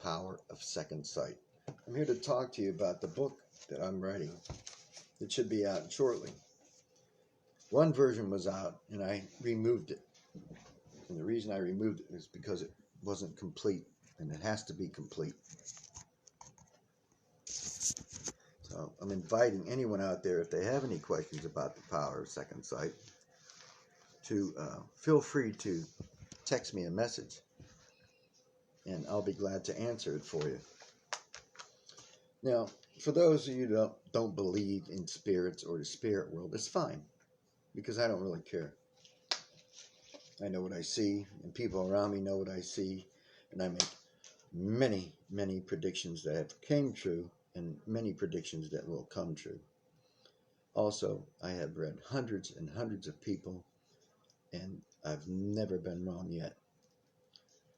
Power of Second Sight. I'm here to talk to you about the book that I'm writing. It should be out shortly. One version was out and I removed it. And the reason I removed it is because it wasn't complete, and it has to be complete. So I'm inviting anyone out there, if they have any questions about the power of second sight, to feel free to text me a message, and I'll be glad to answer it for you. Now, for those of you that don't believe in spirits or the spirit world, it's fine, because I don't really care. I know what I see, and people around me know what I see, and I make many, many predictions that have came true, and many predictions that will come true. Also, I have read hundreds and hundreds of people, and I've never been wrong yet.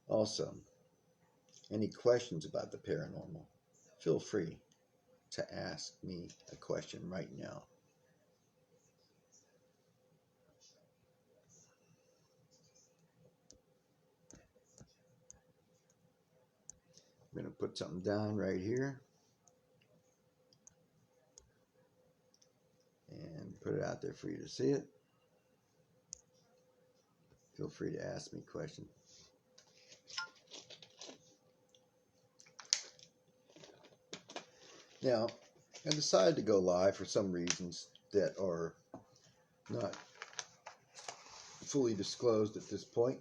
Also, any questions about the paranormal, feel free to ask me a question right now. I'm going to put something down right here and put it out there for you to see it. Feel free to ask me questions. Now, I decided to go live for some reasons that are not fully disclosed at this point.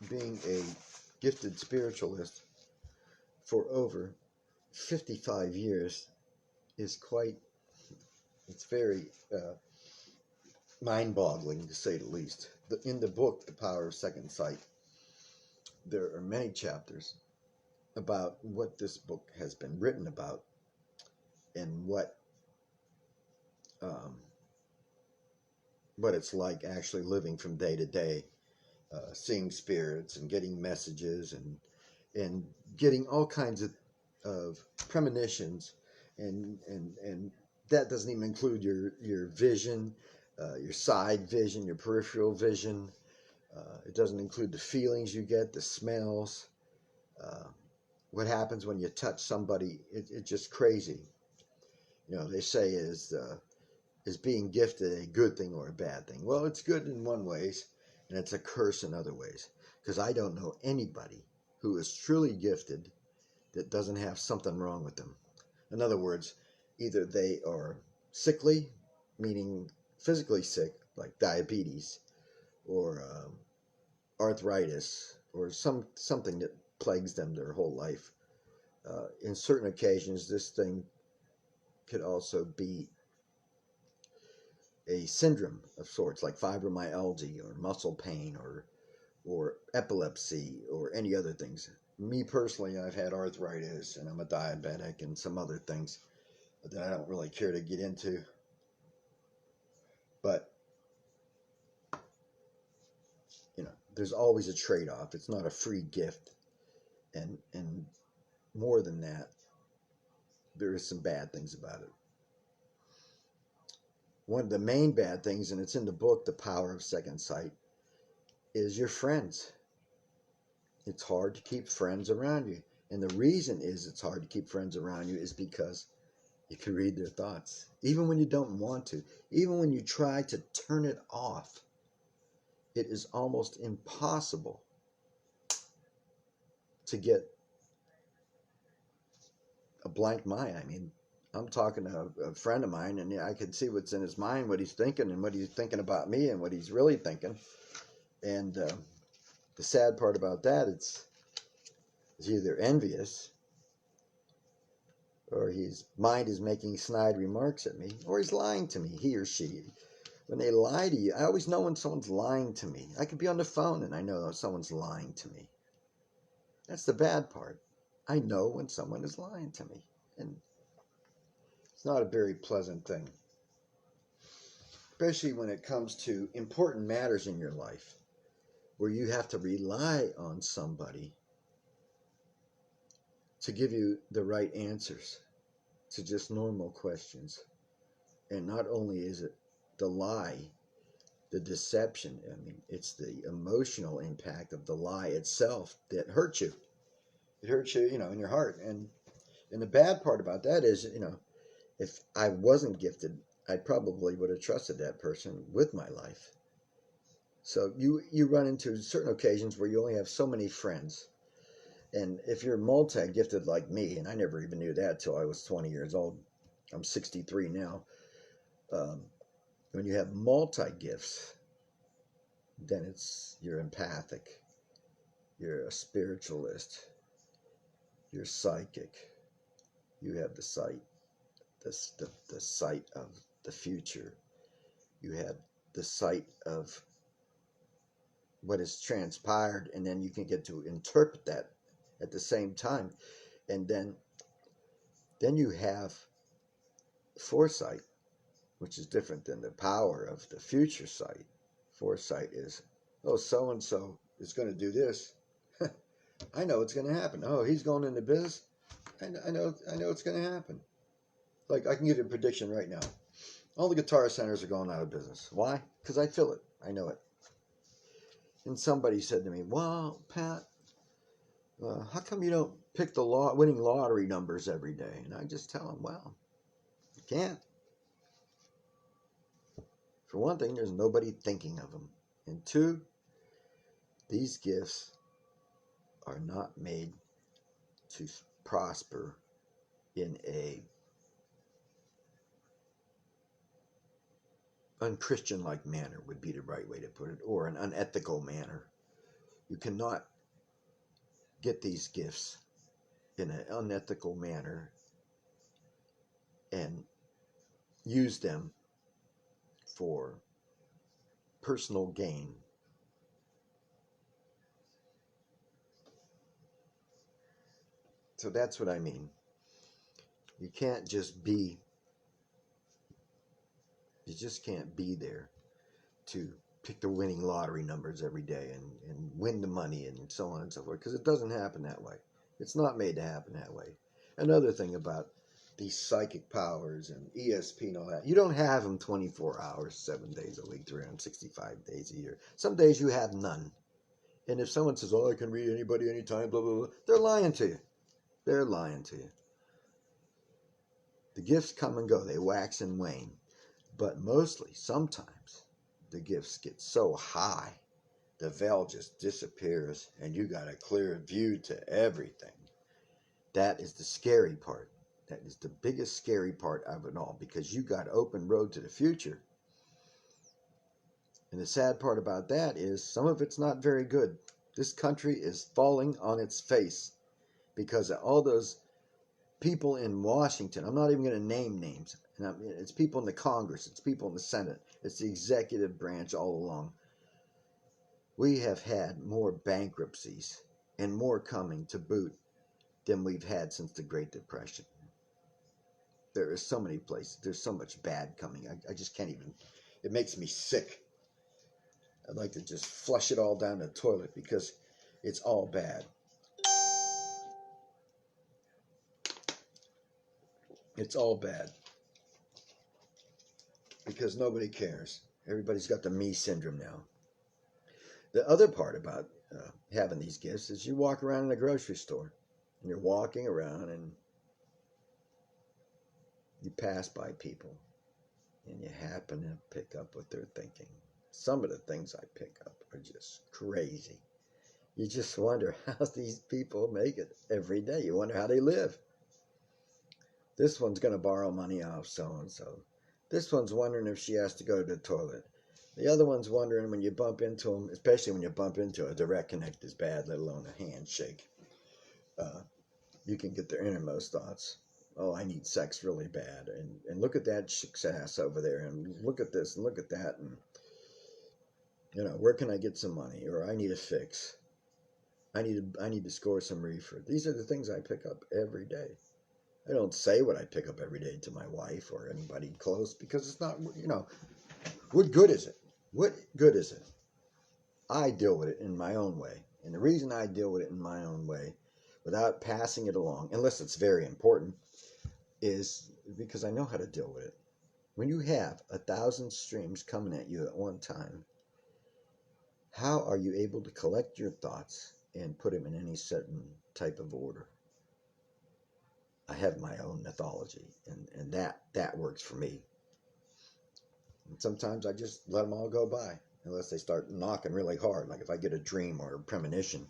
Being a gifted spiritualist for over 55 years is it's very mind-boggling, to say the least. In the book, The Power of Second Sight, there are many chapters about what this book has been written about and what it's like actually living from day to day, seeing spirits and getting messages and getting all kinds of premonitions, and that doesn't even include your vision, your side vision, your peripheral vision. It doesn't include the feelings you get, the smells, what happens when you touch somebody. It's just crazy. You know, they say, is being gifted a good thing or a bad thing? Well, it's good in one ways, and it's a curse in other ways, because I don't know anybody who is truly gifted that doesn't have something wrong with them. In other words, either they are sickly, meaning physically sick, like diabetes, or arthritis, or something that plagues them their whole life. In certain occasions, this thing could also be a syndrome of sorts, like fibromyalgia or muscle pain or epilepsy or any other things. Me personally, I've had arthritis, and I'm a diabetic, and some other things that I don't really care to get into. But, you know, there's always a trade-off. It's not a free gift. And more than that, there is some bad things about it. One of the main bad things, and it's in the book, The Power of Second Sight, is your friends. It's hard to keep friends around you. And the reason is it's hard to keep friends around you is because you can read their thoughts. Even when you don't want to. Even when you try to turn it off. It is almost impossible to get a blank mind. I mean, I'm talking to a friend of mine, and I can see what's in his mind, what he's thinking, and what he's thinking about me, and what he's really thinking. And the sad part about that, is either envious, or his mind is making snide remarks at me, or he's lying to me, he or she. When they lie to you, I always know when someone's lying to me. I could be on the phone and I know someone's lying to me. That's the bad part. I know when someone is lying to me. And it's not a very pleasant thing. Especially when it comes to important matters in your life, where you have to rely on somebody to give you the right answers to just normal questions. And not only is it the lie, the deception. I mean, it's the emotional impact of the lie itself that hurts you. It hurts you, in your heart. And the bad part about that is, if I wasn't gifted, I probably would have trusted that person with my life. So you run into certain occasions where you only have so many friends. And if you're multi-gifted like me, and I never even knew that till I was 20 years old. I'm 63 now. When you have multi-gifts, then you're empathic, you're a spiritualist, you're psychic, you have the sight, the sight of the future, you have the sight of what has transpired, and then you can get to interpret that at the same time. And then you have foresight, which is different than the power of the future sight. Foresight is, oh, so and so is going to do this. I know it's going to happen. Oh, he's going into business. I know it's going to happen. Like, I can give you a prediction right now. All the guitar centers are going out of business. Why? Because I feel it. I know it. And somebody said to me, well, Pat, how come you don't pick the winning lottery numbers every day? And I just tell them, well, you can't. For one thing, there's nobody thinking of them. And two, these gifts are not made to prosper in a unchristian-like manner would be the right way to put it, or an unethical manner. You cannot get these gifts in an unethical manner and use them for personal gain. So that's what I mean. You just can't be there to pick the winning lottery numbers every day and win the money and so on and so forth, because it doesn't happen that way. It's not made to happen that way. Another thing about these psychic powers and ESP and all that, you don't have them 24 hours, 7 days a week, 365 days a year. Some days you have none. And if someone says, oh, I can read anybody anytime, blah, blah, blah, they're lying to you. They're lying to you. The gifts come and go. They wax and wane. But mostly, sometimes, the gifts get so high, the veil just disappears, and you got a clear view to everything. That is the scary part. That is the biggest scary part of it all, because you got open road to the future. And the sad part about that is some of it's not very good. This country is falling on its face because of all those people in Washington. I'm not even going to name names. It's people in the Congress. It's people in the Senate. It's the executive branch all along. We have had more bankruptcies and more coming to boot than we've had since the Great Depression. There are so many places. There's so much bad coming. I just can't even. It makes me sick. I'd like to just flush it all down the toilet because it's all bad. It's all bad. Because nobody cares. Everybody's got the me syndrome now. The other part about having these gifts is you walk around in a grocery store. And you're walking around and you pass by people. And you happen to pick up what they're thinking. Some of the things I pick up are just crazy. You just wonder how these people make it every day. You wonder how they live. This one's going to borrow money off so-and-so. This one's wondering if she has to go to the toilet. The other one's wondering when you bump into them, especially when you bump into a direct connect is bad, let alone a handshake. You can get their innermost thoughts. Oh, I need sex really bad. And look at that chick's ass over there. And look at this and look at that. And, where can I get some money? Or I need a fix. I need to score some reefer. These are the things I pick up every day. I don't say what I pick up every day to my wife or anybody close because it's not, what good is it? What good is it? I deal with it in my own way. And the reason I deal with it in my own way, without passing it along, unless it's very important, is because I know how to deal with it. When you have 1,000 streams coming at you at one time, how are you able to collect your thoughts and put them in any certain type of order? I have my own mythology, and that works for me. And sometimes I just let them all go by, unless they start knocking really hard. Like if I get a dream or a premonition,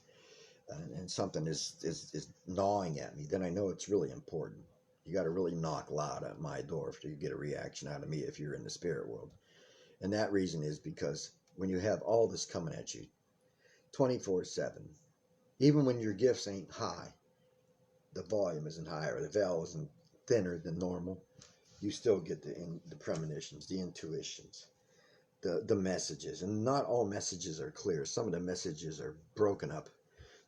and something is gnawing at me, then I know it's really important. You got to really knock loud at my door to get a reaction out of me if you're in the spirit world. And that reason is because when you have all this coming at you 24/7, even when your gifts ain't high, the volume isn't high or the veil isn't thinner than normal, you still get the premonitions, the intuitions, the messages. And not all messages are clear. Some of the messages are broken up.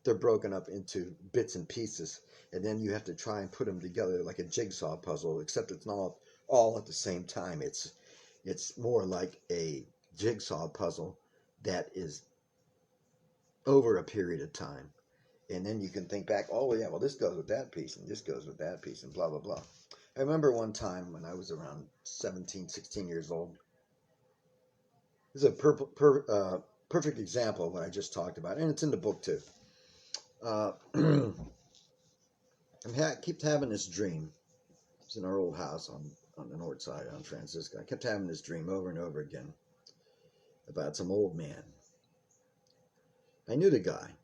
They're broken up into bits and pieces, and then you have to try and put them together like a jigsaw puzzle, except it's not all at the same time. It's more like a jigsaw puzzle that is over a period of time. And then you can think back, oh yeah, well this goes with that piece, and this goes with that piece, and blah, blah, blah. I remember one time when I was around 17, 16 years old. This is a perfect example of what I just talked about, and it's in the book too. I kept having this dream. It was in our old house on the north side on Francisco. I kept having this dream over and over again about some old man. I knew the guy.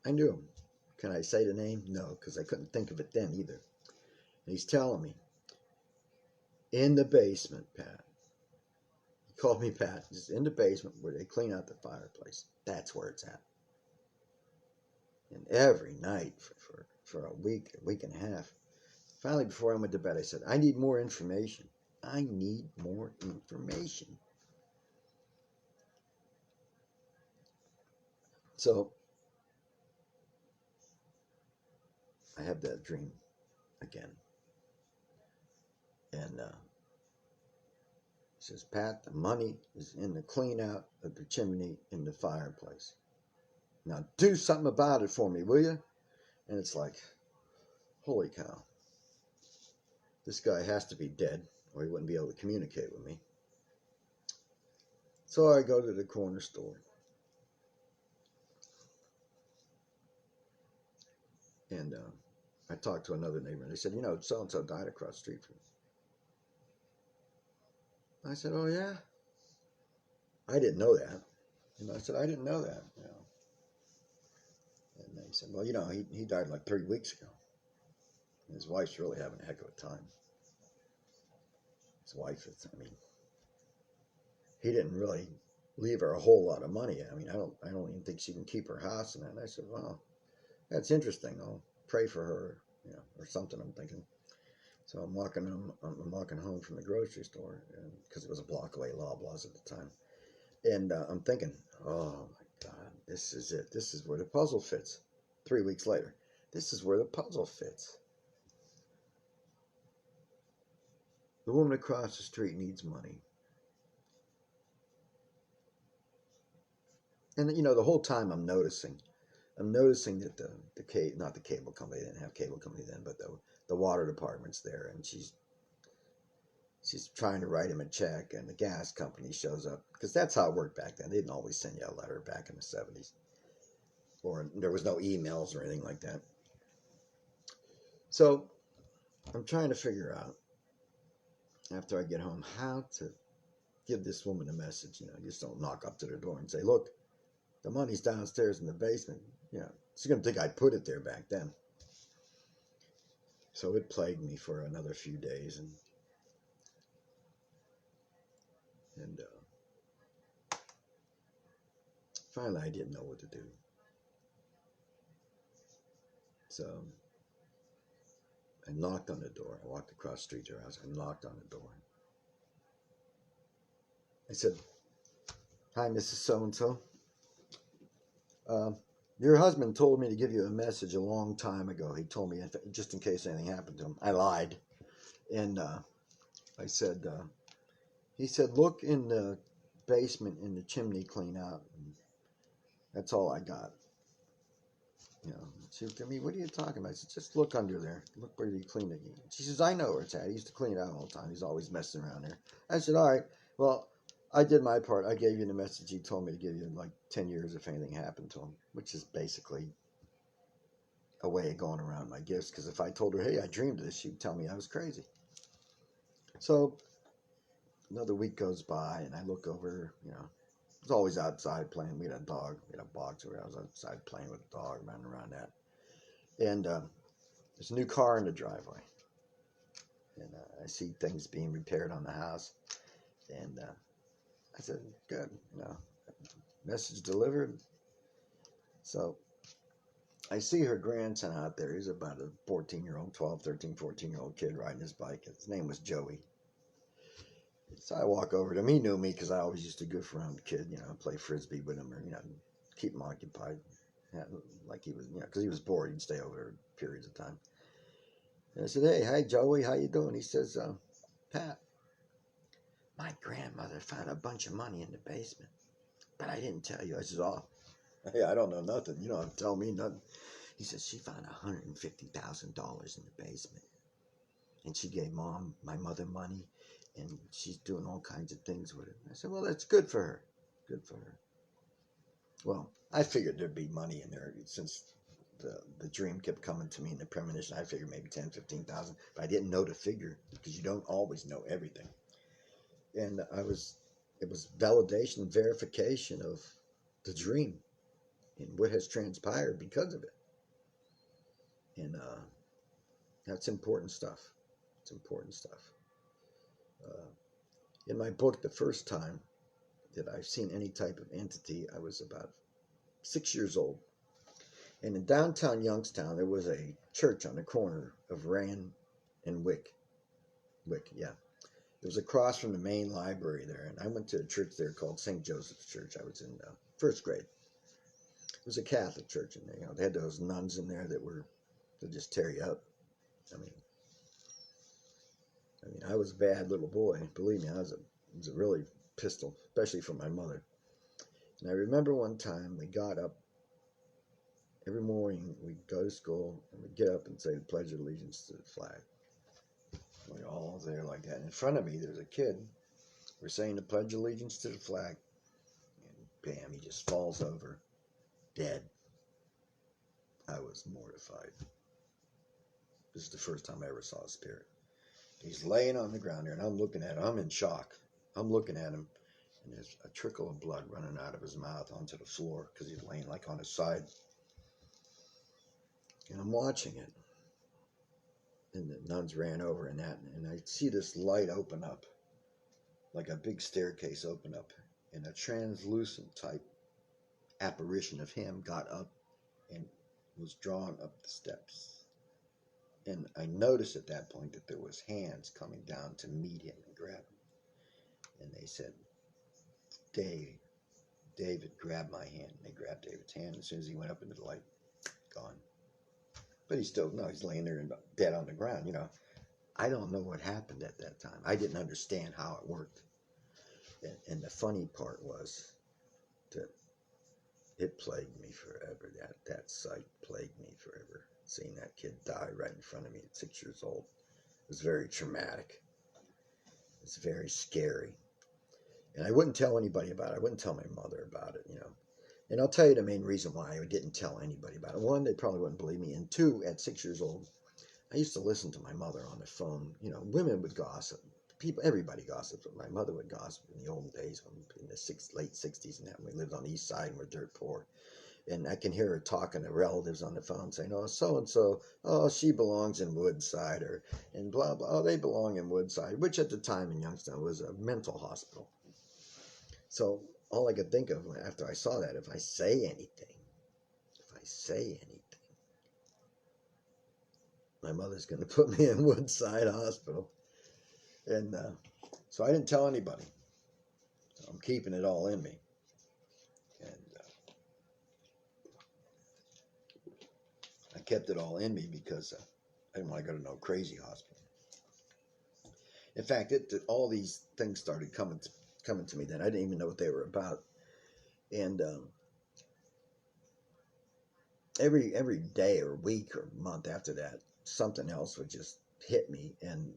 I knew him. Can I say the name? No, because I couldn't think of it then either. And he's telling me, in the basement, Pat. He called me Pat. Just in the basement where they clean out the fireplace. That's where it's at. And every night for a week and a half. Finally, before I went to bed, I said, I need more information. I need more information. So I have that dream again. And he says, Pat, the money is in the clean out of the chimney in the fireplace. Now do something about it for me, will you? And it's like, holy cow. This guy has to be dead or he wouldn't be able to communicate with me. So I go to the corner store. And I talked to another neighbor, and they said, so-and-so died across the street from me. I said, oh, yeah? I didn't know that. And I said, I didn't know that. And they said, well, he died like 3 weeks ago. And his wife's really having a heck of a time. His wife is, he didn't really leave her a whole lot of money. I don't even think she can keep her house and that. And I said, well, that's interesting. I'll pray for her, or something, I'm thinking. So I'm walking home from the grocery store, because it was a block away, Loblaws at the time. And I'm thinking, oh my God, this is it. This is where the puzzle fits. 3 weeks later, this is where the puzzle fits. The woman across the street needs money. And the whole time I'm noticing that not the cable company, they didn't have cable company then, but the water department's there, and she's trying to write him a check, and the gas company shows up, because that's how it worked back then. They didn't always send you a letter back in the 70s, or there was no emails or anything like that. So I'm trying to figure out, after I get home, how to give this woman a message. You just don't knock up to their door and say, look, the money's downstairs in the basement. She's going to think I put it there back then. So it plagued me for another few days, and finally I didn't know what to do. So I knocked on the door. I walked across the street to her house. I knocked on the door. I said, hi, Mrs. So-and-so. Your husband told me to give you a message a long time ago. He told me, just in case anything happened to him. I lied. And I said, he said, look in the basement in the chimney clean out. And that's all I got. You know, she looked at me, what are you talking about? I said, just look under there. Look where he cleaned it. She says, I know where it's at. He used to clean it out all the time. He's always messing around there. I said, all right, well, I did my part. I gave you the message he told me to give you in like 10 years if anything happened to him, which is basically a way of going around my gifts. Because if I told her, hey, I dreamed of this, she'd tell me I was crazy. So another week goes by, and I look over, you know, I was always outside playing. We had a dog. We had a box where I was outside playing with the dog, running around that. And there's a new car in the driveway. And I see things being repaired on the house. And I said, good, you know, message delivered. So I see her grandson out there. He's about a 14-year-old, 12, 13, 14-year-old kid riding his bike. His name was Joey. So I walk over to him. He knew me because I always used to goof around the kid, you know, play frisbee with him or, you know, keep him occupied. Yeah, like he was, you know, because he was bored. He'd stay over periods of time. And I said, hey, hi, Joey, how you doing? He says, Pat, my grandmother found a bunch of money in the basement, but I didn't tell you. I said, oh, hey, I don't know nothing. You don't tell me nothing. He says, she found $150,000 in the basement. And she gave my mother money, and she's doing all kinds of things with it. I said, well, that's good for her. Good for her. Well, I figured there'd be money in there since the dream kept coming to me in the premonition. I figured maybe 10, 15,000, but I didn't know the figure because you don't always know everything. And it was validation and verification of the dream and what has transpired because of it. And that's important stuff. It's important stuff. In my book, the first time that I've seen any type of entity, I was about 6 years old. And in downtown Youngstown, there was a church on the corner of Rand and Wick. Wick, yeah. It was across from the main library there. And I went to a church there called St. Joseph's Church. I was in first grade. It was a Catholic church in there. You know, they had those nuns in there that just tear you up. I mean, I was a bad little boy. Believe me, I was a really pistol, especially for my mother. And I remember one time we got up. Every morning we'd go to school and we'd get up and say the Pledge of Allegiance to the flag. We're all there like that. And in front of me, there's a kid. We're saying the Pledge of Allegiance to the flag. And bam, he just falls over, dead. I was mortified. This is the first time I ever saw a spirit. He's laying on the ground there, and I'm looking at him. I'm in shock. I'm looking at him, and there's a trickle of blood running out of his mouth onto the floor because he's laying like on his side. And I'm watching it. And the nuns ran over and I see this light open up, like a big staircase open up, and a translucent type apparition of him got up and was drawn up the steps. And I noticed at that point that there was hands coming down to meet him and grab him. And they said, David, grab my hand. And they grabbed David's hand. As soon as he went up into the light, gone. But he's laying there dead on the ground, you know. I don't know what happened at that time. I didn't understand how it worked. And the funny part was that it plagued me forever. That sight plagued me forever. Seeing that kid die right in front of me at 6 years old was very traumatic. It's very scary. And I wouldn't tell anybody about it. I wouldn't tell my mother about it, you know. And I'll tell you the main reason why I didn't tell anybody about it. One, they probably wouldn't believe me. And two, at 6 years old, I used to listen to my mother on the phone. You know, women would gossip. Everybody gossiped. But my mother would gossip in the old days, in the late 60s and that. We lived on the east side and we're dirt poor. And I can hear her talking to relatives on the phone saying, oh, so-and-so, oh, she belongs in Woodside, and blah, blah, oh, they belong in Woodside, which at the time in Youngstown was a mental hospital. So all I could think of after I saw that, if I say anything, my mother's going to put me in Woodside Hospital. And so I didn't tell anybody. So I'm keeping it all in me. And I kept it all in me because I didn't want to go to no crazy hospital. In fact, all these things started coming to me then. I didn't even know what they were about. And every day or week or month after that, something else would just hit me, and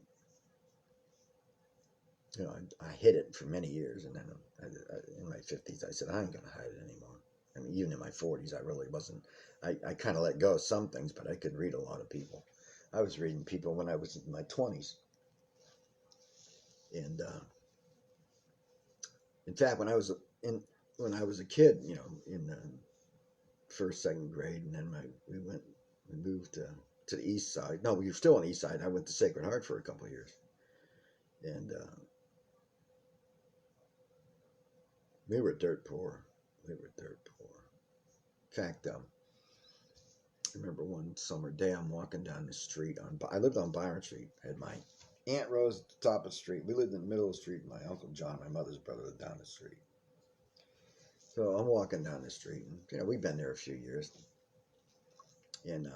I hid it for many years, and then in my 50s, I said, I ain't gonna hide it anymore. I mean, even in my 40s, I really wasn't. I kind of let go of some things, but I could read a lot of people. I was reading people when I was in my 20s, and in fact, when I was a kid, in first, second grade, and then we moved to the east side. No, we were still on the east side. I went to Sacred Heart for a couple of years, and we were dirt poor. We were dirt poor. In fact, I remember one summer day I'm walking down the street. I lived on Byron Street. I had my Aunt Rose at the top of the street. We lived in the middle of the street. My Uncle John, my mother's brother, lived down the street. So I'm walking down the street, and we've been there a few years. And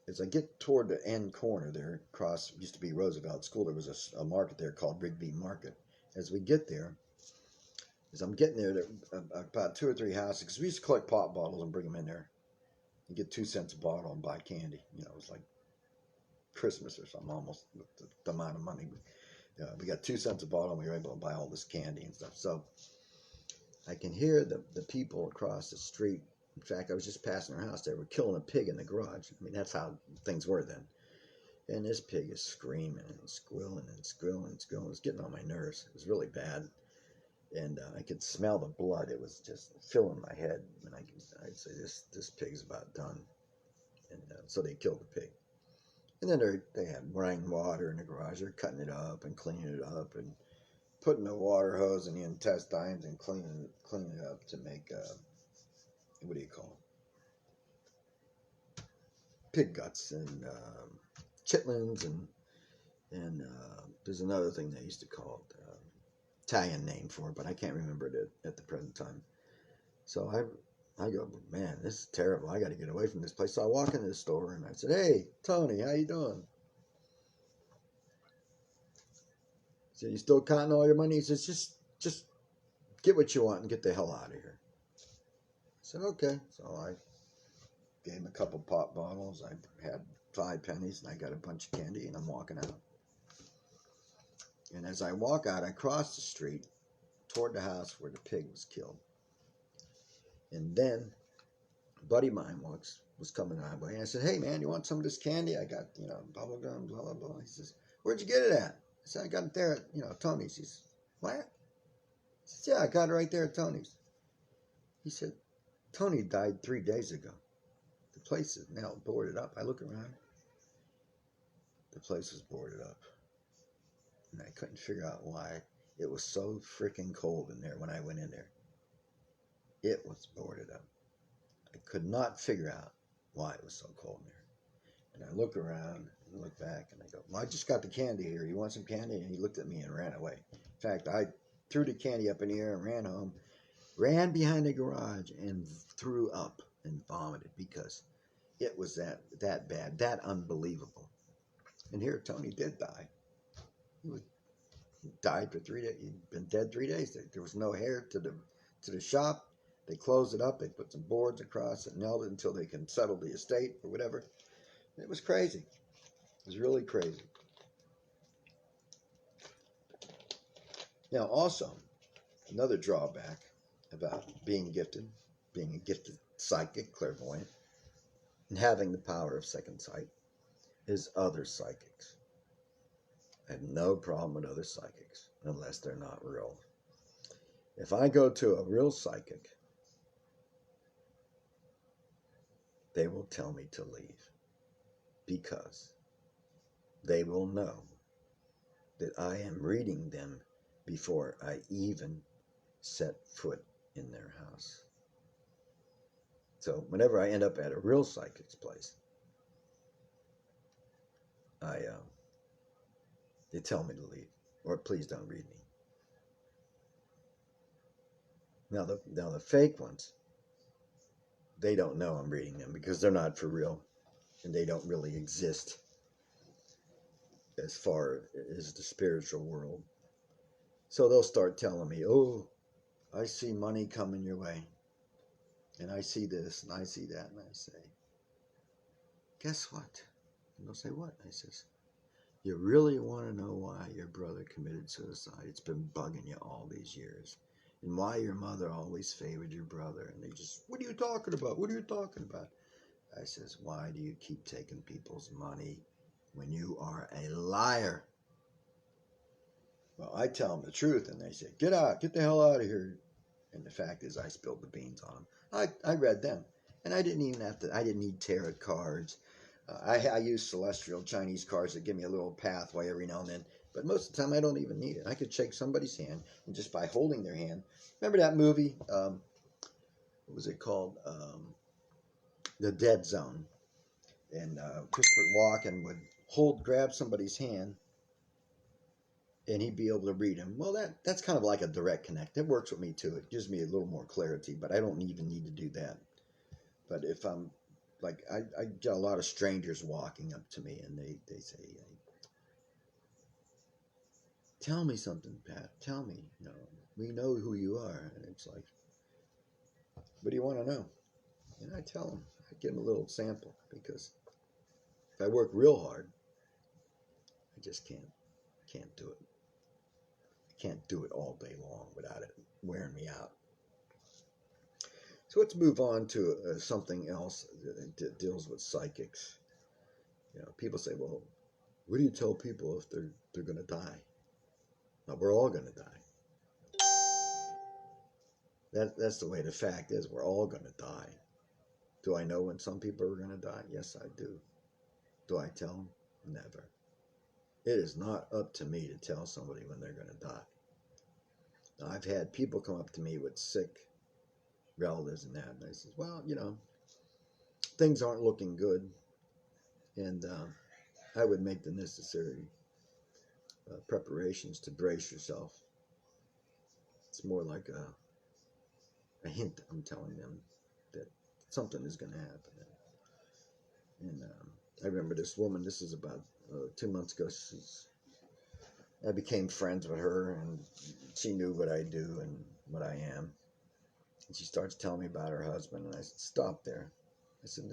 as I get toward the end corner there, across used to be Roosevelt School, there was a market there called Rigby Market. As we get there, as I'm getting there about 2 or 3 houses, because we used to collect pop bottles and bring them in there. You get 2 cents a bottle and buy candy. It was like Christmas or something, almost with the amount of money. We got 2 cents a bottle, and we were able to buy all this candy and stuff. So I can hear the people across the street. In fact, I was just passing our house. They were killing a pig in the garage. I mean, that's how things were then. And this pig is screaming and squealing and squealing and squealing. It was getting on my nerves. It was really bad. And I could smell the blood. It was just filling my head. And I'd say, this pig's about done. And so they killed the pig. And then they had running water in the garage. They're cutting it up and cleaning it up and putting the water hose in the intestines and cleaning it up to make, what do you call it? Pig guts and chitlins and there's another thing they used to call it, Italian name for it, but I can't remember it at the present time. So I go, man, this is terrible. I got to get away from this place. So I walk into the store and I said, hey, Tony, how you doing? He said, you still counting all your money? He says, just get what you want and get the hell out of here. I said, okay. So I gave him a couple pop bottles. I had 5 pennies and I got a bunch of candy and I'm walking out. And as I walk out, I cross the street toward the house where the pig was killed. And then a buddy of mine was coming on by, and I said, hey, man, you want some of this candy? I got, bubble gum, blah, blah, blah. He says, where'd you get it at? I said, I got it there at, Tony's. He says, what? I said, yeah, I got it right there at Tony's. He said, Tony died 3 days ago. The place is now boarded up. I look around. The place was boarded up. And I couldn't figure out why. It was so freaking cold in there when I went in there. It was boarded up. I could not figure out why it was so cold in there. And I look around and look back and I go, well, I just got the candy here. You want some candy? And he looked at me and ran away. In fact, I threw the candy up in the air and ran home, ran behind the garage and threw up and vomited because it was that bad, that unbelievable. And here Tony did die. He died for 3 days. He'd been dead 3 days. There was no hair to the shop. They closed it up. They put some boards across it, nailed it until they can settle the estate or whatever. It was crazy. It was really crazy. Now, also, another drawback about being a gifted psychic, clairvoyant, and having the power of second sight is other psychics. I have no problem with other psychics unless they're not real. If I go to a real psychic, they will tell me to leave because they will know that I am reading them before I even set foot in their house. So whenever I end up at a real psychic's place, they tell me to leave or please don't read me. Now the fake ones, they don't know I'm reading them because they're not for real and they don't really exist as far as the spiritual world. So they'll start telling me, oh, I see money coming your way. And I see this and I see that, and I say, guess what? And they'll say, what? I says, you really want to know why your brother committed suicide? It's been bugging you all these years. And why your mother always favored your brother. And they just, what are you talking about? What are you talking about? I says, why do you keep taking people's money when you are a liar? Well, I tell them the truth, and they say, get out, get the hell out of here. And the fact is, I spilled the beans on them. I read them. And I didn't even have to, I didn't need tarot cards. I use celestial Chinese cards that give me a little pathway every now and then. But most of the time, I don't even need it. I could shake somebody's hand, and just by holding their hand. Remember that movie? What was it called? The Dead Zone. And Christopher Walken would grab somebody's hand, and he'd be able to read him. Well, that's kind of like a direct connect. It works with me too. It gives me a little more clarity, but I don't even need to do that. But if I'm like, I get a lot of strangers walking up to me, and they say, tell me something, Pat. Tell me. We know who you are. And it's like, what do you want to know? And I tell them. I give them a little sample, because if I work real hard, I just can't do it. I can't do it all day long without it wearing me out. So let's move on to something else that deals with psychics. People say, well, what do you tell people if they're going to die? Now, we're all going to die. That's the way the fact is. We're all going to die. Do I know when some people are going to die? Yes, I do. Do I tell them? Never. It is not up to me to tell somebody when they're going to die. Now, I've had people come up to me with sick relatives and that, and I says, well, things aren't looking good, and I would make the necessary preparations to brace yourself. It's more like a hint I'm telling them that something is going to happen. And I remember this woman, this is about 2 months ago, I became friends with her, and she knew what I do and what I am. And she starts telling me about her husband, and I said, stop there. I said,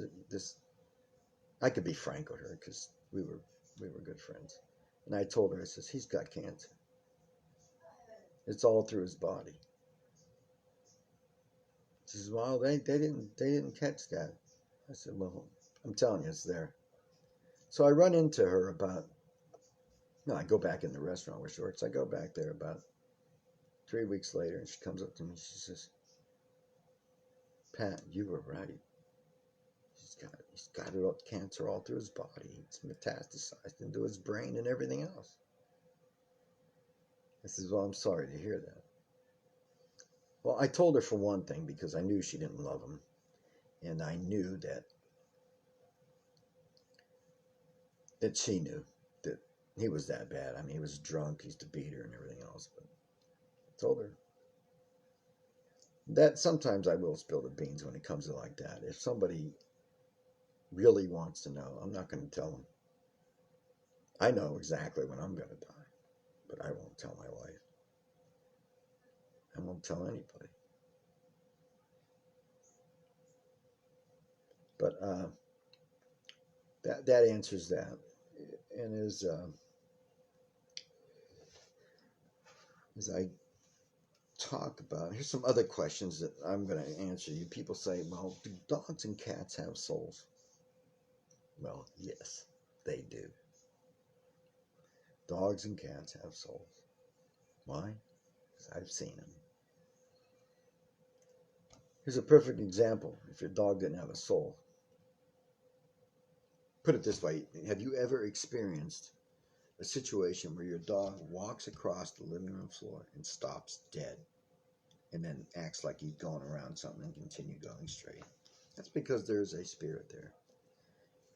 I could be frank with her, because we were good friends. And I told her, I says, he's got cancer. It's all through his body. She says, well, they didn't catch that. I said, well, I'm telling you, it's there. So I run into her I go back in the restaurant with shorts. I go back there about 3 weeks later, and she comes up to me. She says, Pat, you were right. He's got cancer all through his body. It's metastasized into his brain and everything else. I says, well, I'm sorry to hear that. Well, I told her, for one thing, because I knew she didn't love him. And I knew that she knew that he was that bad. I mean, he was drunk, he used to beat her and everything else. But I told her that sometimes I will spill the beans when it comes to like that. If somebody really wants to know, I'm not going to tell them. I know exactly when I'm going to die, but I won't tell my wife. I won't tell anybody. But that answers that. And as I talk about, here's some other questions that I'm going to answer you. People say, well, do dogs and cats have souls? Well, yes, they do. Dogs and cats have souls. Why? Because I've seen them. Here's a perfect example. If your dog didn't have a soul, put it this way: have you ever experienced a situation where your dog walks across the living room floor and stops dead, and then acts like he's going around something and continue going straight? That's because there's a spirit there.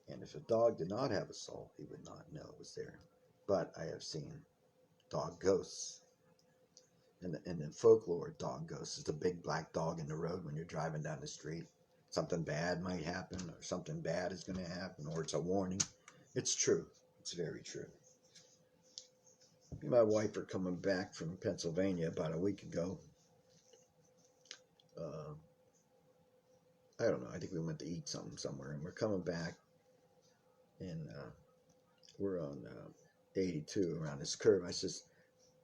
And if a dog did not have a soul, he would not know it was there. But I have seen dog ghosts. And in folklore, dog ghosts is the big black dog in the road when you're driving down the street. Something bad might happen, or something bad is going to happen, or it's a warning. It's true. It's very true. Me and my wife are coming back from Pennsylvania about a week ago. I don't know. I think we went to eat something somewhere, and we're coming back, and we're on 82 around this curve. I says,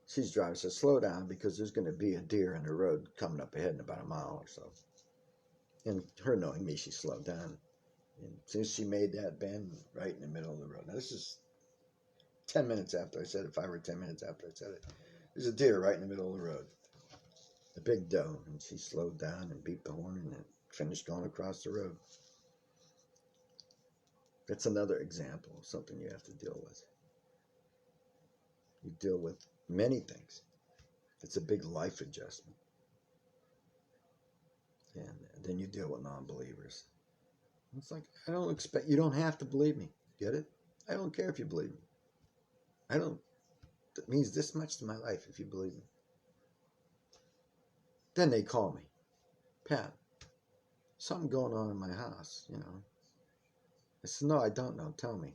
she's driving. I says, slow down because there's going to be a deer in the road coming up ahead in about a mile or so. And her knowing me, she slowed down. And as soon as she made that bend, right in the middle of the road. Now this is 10 minutes after I said it, 5 or 10 minutes after I said it. There's a deer right in the middle of the road. A big doe, and she slowed down and beat the horn and then finished going across the road. That's another example of something you have to deal with. You deal with many things. It's a big life adjustment. And then you deal with non-believers. It's like, I don't expect, you don't have to believe me. Get it? I don't care if you believe me. It means this much to my life if you believe me. Then they call me. Pat, something going on in my house, you know. I said, no, I don't know. Tell me.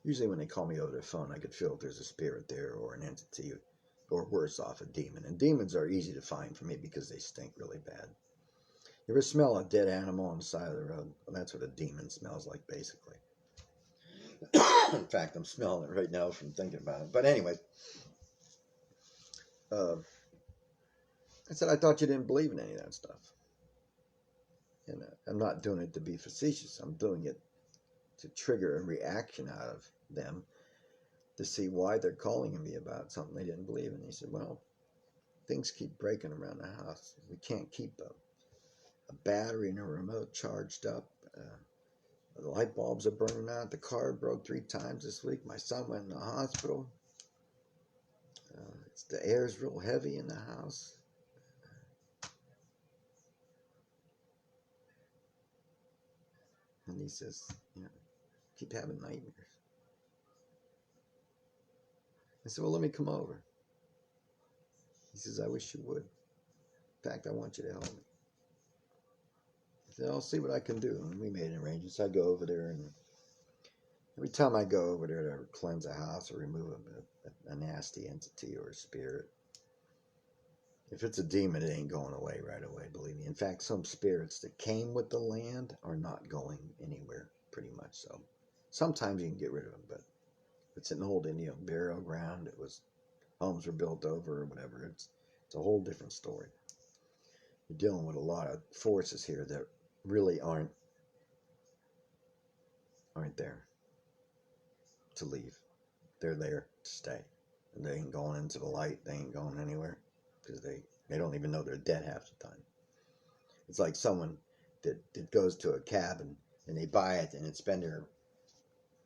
Usually when they call me over the phone, I could feel if there's a spirit there or an entity, or worse off, a demon. And demons are easy to find for me because they stink really bad. You ever smell a dead animal on the side of the road? Well, that's what a demon smells like, basically. In fact, I'm smelling it right now from thinking about it. But anyway, I said, I thought you didn't believe in any of that stuff. And I'm not doing it to be facetious. I'm doing it to trigger a reaction out of them to see why they're calling me about something they didn't believe in. He said, well, things keep breaking around the house. We can't keep a battery in a remote charged up. The light bulbs are burning out. The car broke 3 times this week. My son went in the hospital. The air's real heavy in the house. And he says, you know, keep having nightmares. I said, well, let me come over. He says, I wish you would. In fact, I want you to help me. I said, I'll see what I can do. And we made an arrangement. So I go over there, and every time I go over there to cleanse a house or remove a nasty entity or a spirit, if it's a demon, it ain't going away right away, believe me. In fact, some spirits that came with the land are not going anywhere, pretty much so. Sometimes you can get rid of them, but if it's an old Indian burial ground, homes were built over or whatever, it's a whole different story. You're dealing with a lot of forces here that really aren't there to leave. They're there to stay. And they ain't going into the light. They ain't going anywhere because they don't even know they're dead half the time. It's like someone that goes to a cabin and they buy it and it's been there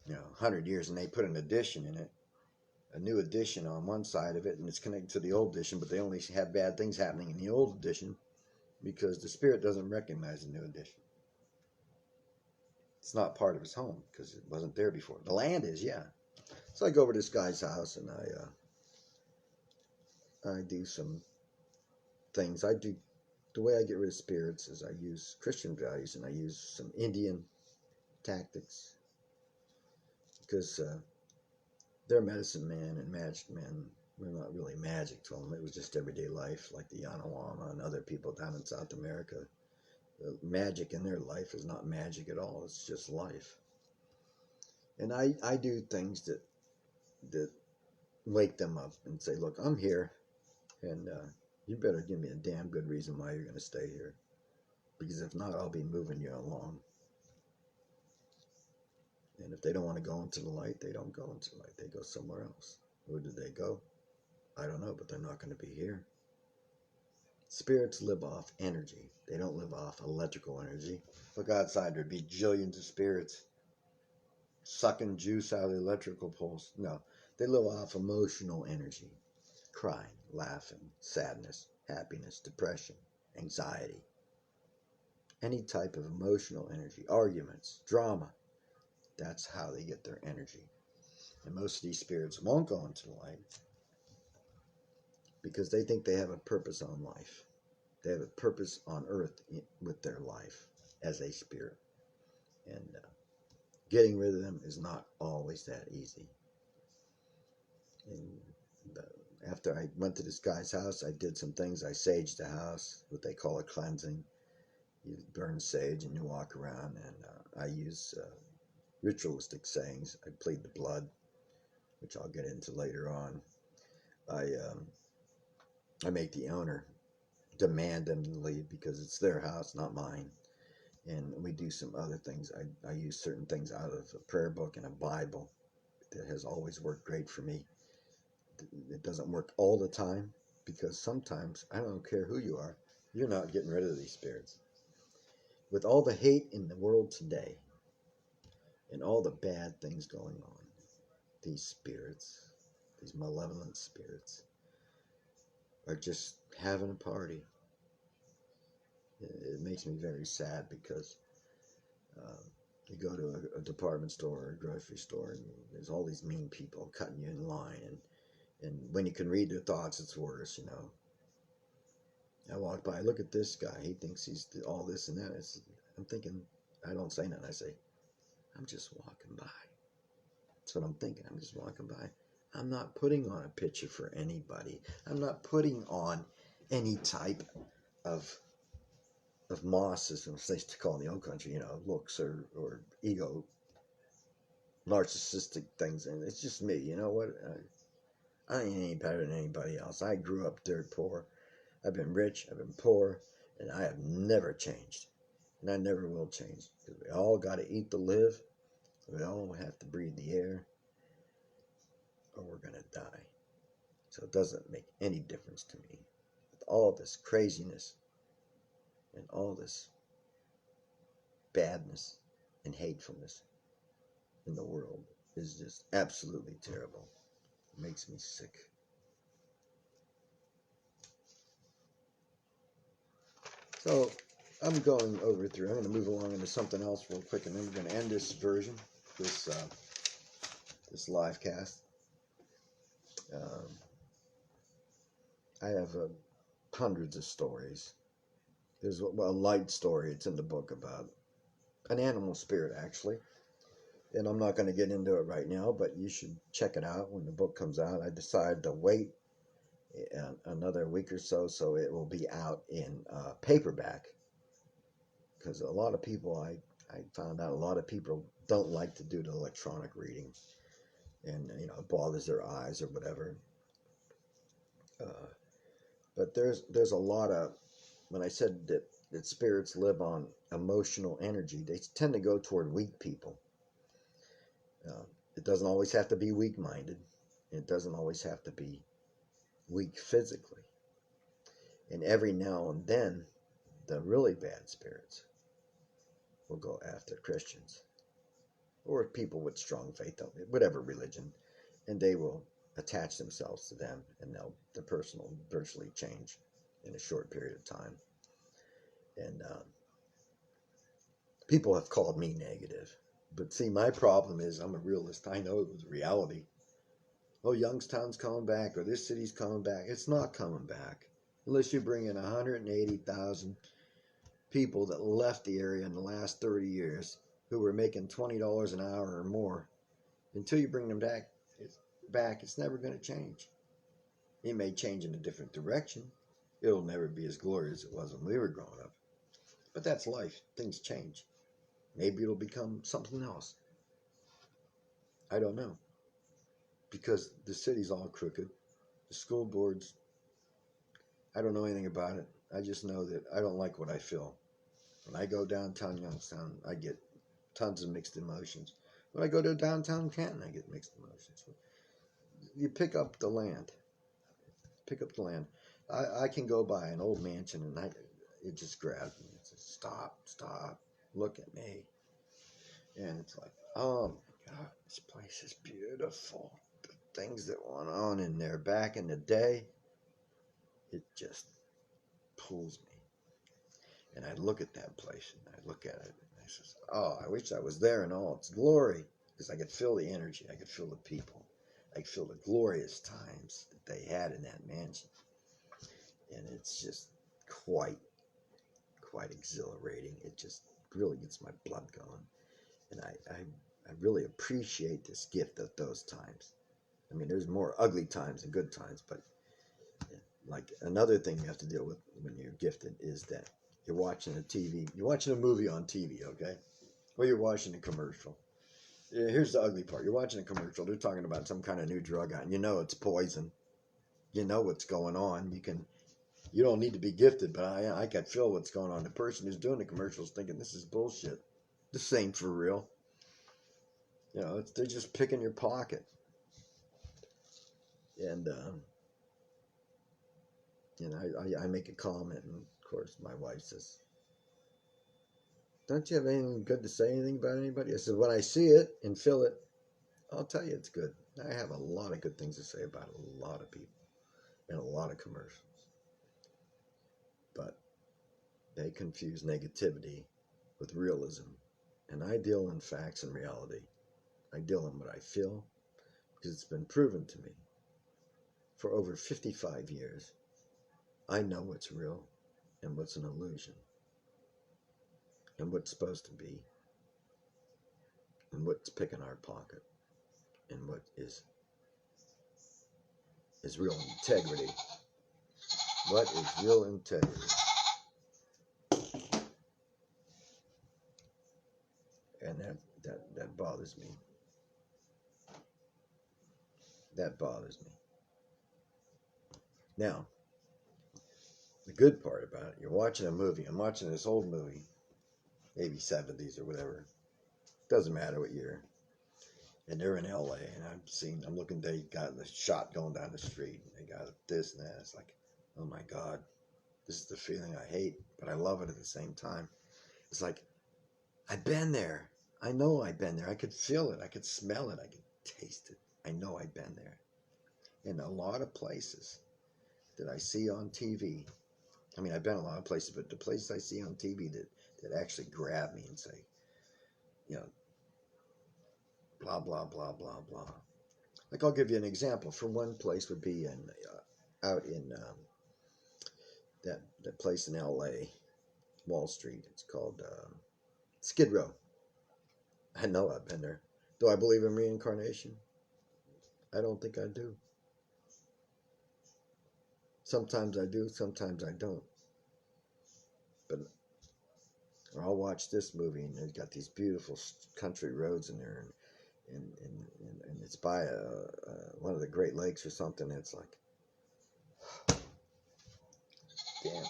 100 years, and they put an addition in it, a new addition on one side of it, and it's connected to the old addition, but they only have bad things happening in the old addition because the spirit doesn't recognize the new addition. It's not part of his home because it wasn't there before. The land is, yeah. So I go over to this guy's house and I do some things. The way I get rid of spirits is I use Christian values and I use some Indian tactics because they're medicine men and magic men. We're not really magic to them. It was just everyday life, like the Yanawana and other people down in South America. The magic in their life is not magic at all. It's just life. And I do things that wake them up and say, look, I'm here, and you better give me a damn good reason why you're going to stay here. Because if not, I'll be moving you along. And if they don't want to go into the light, they don't go into the light. They go somewhere else. Where do they go? I don't know, but they're not going to be here. Spirits live off energy. They don't live off electrical energy. Look outside, there'd be jillions of spirits sucking juice out of the electrical pulse. No, they live off emotional energy. Crying, laughing, sadness, happiness, depression, anxiety. Any type of emotional energy. Arguments, drama. That's how they get their energy. And most of these spirits won't go into the light because they think they have a purpose on life. They have a purpose on earth with their life as a spirit. And getting rid of them is not always that easy. And after I went to this guy's house, I did some things. I saged the house, what they call a cleansing. you burn sage and you walk around, and I use ritualistic sayings. I plead the blood, which I'll get into later on. I make the owner demand them to leave because it's their house, not mine. And we do some other things. I use certain things out of a prayer book and a Bible that has always worked great for me. It doesn't work all the time because sometimes, I don't care who you are, you're not getting rid of these spirits. With all the hate in the world today and all the bad things going on, these spirits, these malevolent spirits, are just having a party. It makes me very sad because you go to a department store or a grocery store and there's all these mean people cutting you in line, and when you can read their thoughts, it's worse, you know. I walk by, look at this guy, he thinks he's all this and that. I'm thinking, I don't say nothing, I say, I'm just walking by. That's what I'm thinking, I'm just walking by. I'm not putting on a picture for anybody. I'm not putting on any type of moss, as they used to call in the old country, you know, looks or ego, narcissistic things. And it's just me, you know what? I ain't any better than anybody else. I grew up dirt poor. I've been rich, I've been poor, and I have never changed. And I never will change. Because we all got to eat to live. We all have to breathe the air, or we're going to die. So it doesn't make any difference to me. With all this craziness and all this badness and hatefulness in the world is just absolutely terrible. It makes me sick. So I'm going over through. I'm going to move along into something else real quick, and then we're going to end this version, this live cast. I have hundreds of stories. There's a light story. It's in the book about an animal spirit, actually. And I'm not going to get into it right now, but you should check it out when the book comes out. I decided to wait another week or so it will be out in paperback. Because a lot of people, I found out a lot of people don't like to do the electronic reading. And, you know, it bothers their eyes or whatever. But there's a lot of, when I said that spirits live on emotional energy, they tend to go toward weak people. It doesn't always have to be weak-minded. It doesn't always have to be weak physically. And every now and then, the really bad spirits will go after Christians or people with strong faith, whatever religion, and they will attach themselves to them, and the person will virtually change in a short period of time. And people have called me negative. But see, my problem is I'm a realist. I know it was reality. Oh, Youngstown's coming back, or this city's coming back. It's not coming back unless you bring in 180,000 people that left the area in the last 30 years who were making $20 an hour or more. Until you bring them back, it's never going to change. It may change in a different direction. It'll never be as glorious as it was when we were growing up. But that's life. Things change. Maybe it'll become something else. I don't know. Because the city's all crooked. The school boards, I don't know anything about it. I just know that I don't like what I feel. When I go downtown Youngstown, I get tons of mixed emotions. When I go to downtown Canton, I get mixed emotions. You pick up the land. I can go by an old mansion and it just grabs me. It says, stop, look at me. And it's like, oh my God, this place is beautiful. The things that went on in there back in the day, it just pulls me. And I look at that place and I look at it and I says, oh, I wish I was there in all its glory, because I could feel the energy, I could feel the people, I could feel the glorious times that they had in that mansion. And it's just quite exhilarating. It just really gets my blood going. And I really appreciate this gift of those times. I mean, there's more ugly times than good times, but like another thing you have to deal with when you're gifted is that You're watching a TV. You're watching a movie on TV, okay? Or you're watching a commercial. Here's the ugly part. You're watching a commercial. They're talking about some kind of new drug out, and you know it's poison. You know what's going on. You don't need to be gifted, but I can feel what's going on. The person who's doing the commercials thinking this is bullshit. This ain't for real. You know, they're just picking your pocket. And you know, I make a comment, and of course my wife says, "Don't you have anything good to say? Anything about anybody?" I said, "When I see it and feel it, I'll tell you it's good. I have a lot of good things to say about a lot of people and a lot of commercials, but they confuse negativity with realism, and I deal in facts and reality. I deal in what I feel because it's been proven to me for over 55 years. I know what's real and what's an illusion, and what's supposed to be, and what's picking our pocket, and what is real integrity. What is real integrity?" And that bothers me. That bothers me. Now, the good part about it, you're watching a movie. I'm watching this old movie, maybe 70s or whatever. Doesn't matter what year. And they're in LA, and I'm looking, they got the shot going down the street, and they got this and that. It's like, oh my God, this is the feeling I hate, but I love it at the same time. It's like, I've been there. I know I've been there. I could feel it. I could smell it. I could taste it. I know I've been there. In a lot of places that I see on TV. I mean, I've been a lot of places, but the places I see on TV that actually grab me and say, you know, blah, blah, blah, blah, blah. Like, I'll give you an example. For one place would be out in that place in L.A., Wall Street. It's called Skid Row. I know I've been there. Do I believe in reincarnation? I don't think I do. Sometimes I do, sometimes I don't. But I'll watch this movie, and they've got these beautiful country roads in there, and it's by one of the Great Lakes or something. It's like, damn.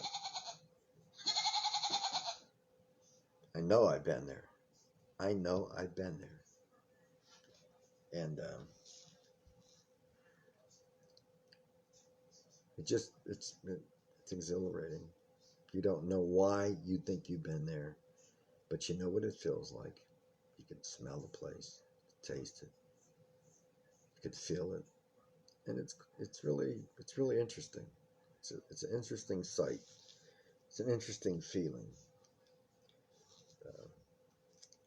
I know I've been there. I know I've been there. And it's exhilarating. You don't know why you think you've been there, but you know what it feels like. You can smell the place, taste it, you can feel it, and it's really interesting. It's an interesting sight. It's an interesting feeling.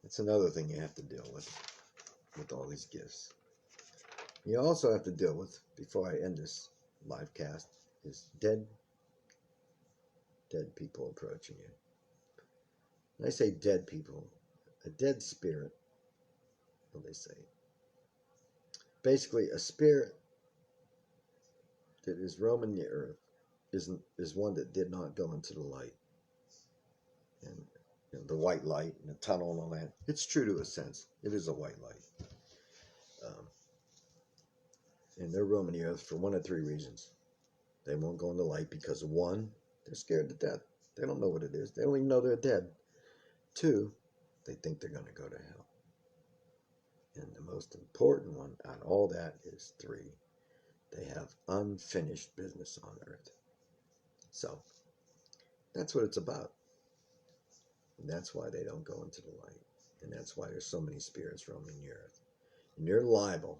It's another thing you have to deal with all these gifts. You also have to deal with, before I end this live cast, is dead people approaching you. When I say dead people, a dead spirit, what do they say? Basically, a spirit that is roaming the earth is one that did not go into the light. And you know, the white light and the tunnel and all that. It's true to a sense. It is a white light. And they're roaming the earth for one of three reasons. They won't go in the light because, one, they're scared to death. They don't know what it is. They don't even know they're dead. Two, they think they're going to go to hell. And the most important one out of all that is three. They have unfinished business on earth. So, that's what it's about. And that's why they don't go into the light. And that's why there's so many spirits roaming the earth. And you're liable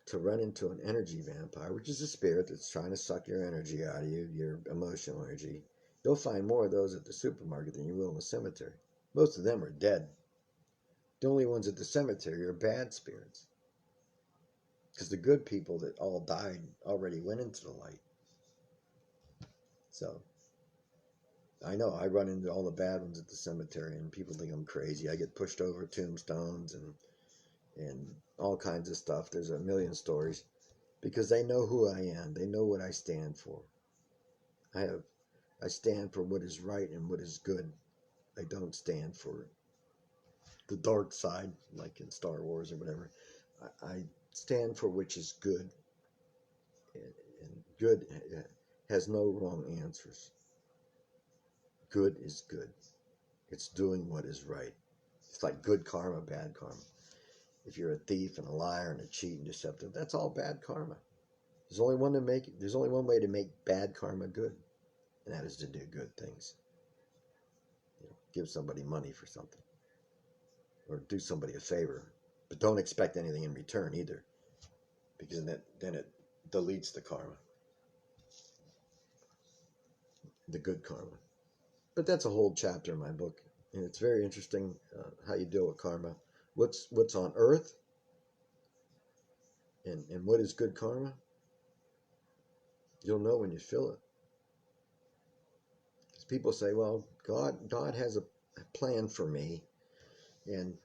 to run into an energy vampire, which is a spirit that's trying to suck your energy out of you, your emotional energy. You'll find more of those at the supermarket than you will in the cemetery. Most of them are dead. The only ones at the cemetery are bad spirits. Because the good people that all died already went into the light. So, I know I run into all the bad ones at the cemetery, and people think I'm crazy. I get pushed over tombstones and all kinds of stuff. There's a million stories because they know who I am. They know what I stand for. I have I stand for what is right and what is good. I don't stand for the dark side, like in Star Wars or whatever. I stand for which is good, and good has no wrong answers. Good is good. It's doing what is right. It's like good karma, bad karma. If you're a thief and a liar and a cheat and deceptive, that's all bad karma. There's only one way to make bad karma good, and that is to do good things. Give somebody money for something, or do somebody a favor, but don't expect anything in return either, because then it deletes the karma, the good karma. But that's a whole chapter in my book, and it's very interesting how you deal with karma. What's on earth, and what is good karma? You'll know when you feel it. Because people say, well, God has a plan for me, and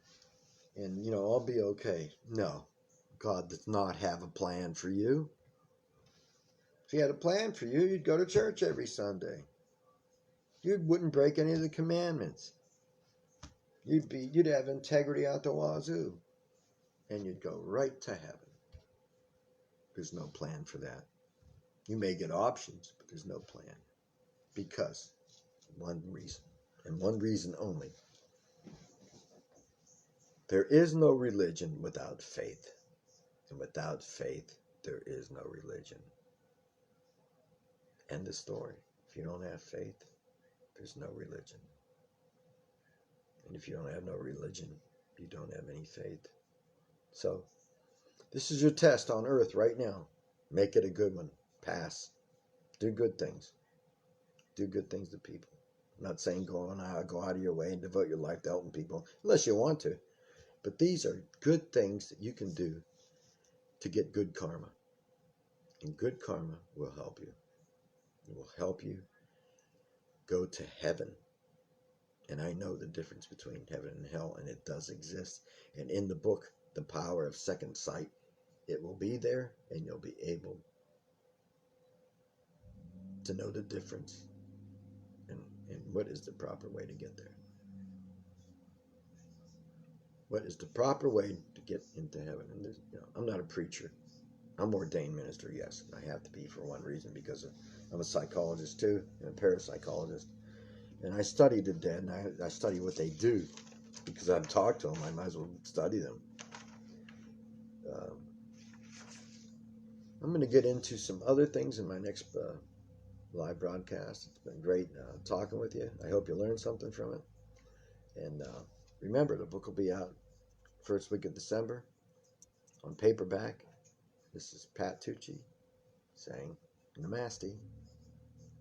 I'll be okay. No, God does not have a plan for you. If he had a plan for you, you'd go to church every Sunday. You wouldn't break any of the commandments. You'd have integrity out the wazoo, and you'd go right to heaven. There's no plan for that. You may get options, but there's no plan. Because one reason, and one reason only. There is no religion without faith. And without faith, there is no religion. End of story. If you don't have faith, there's no religion. And if you don't have no religion, you don't have any faith. So, this is your test on earth right now. Make it a good one. Pass. Do good things. Do good things to people. I'm not saying go out of your way and devote your life to helping people, unless you want to. But these are good things that you can do to get good karma. And good karma will help you. It will help you go to heaven. And I know the difference between heaven and hell, and it does exist. And in the book, The Power of Second Sight, it will be there, and you'll be able to know the difference and what is the proper way to get there. What is the proper way to get into heaven? And I'm not a preacher. I'm an ordained minister, yes. I have to be for one reason, because I'm a psychologist too, and a parapsychologist. And I study the dead, and I study what they do, because I've talked to them. I might as well study them. I'm going to get into some other things in my next live broadcast. It's been great talking with you. I hope you learned something from it. And remember, the book will be out first week of December on paperback. This is Pat Tucci saying Namaste.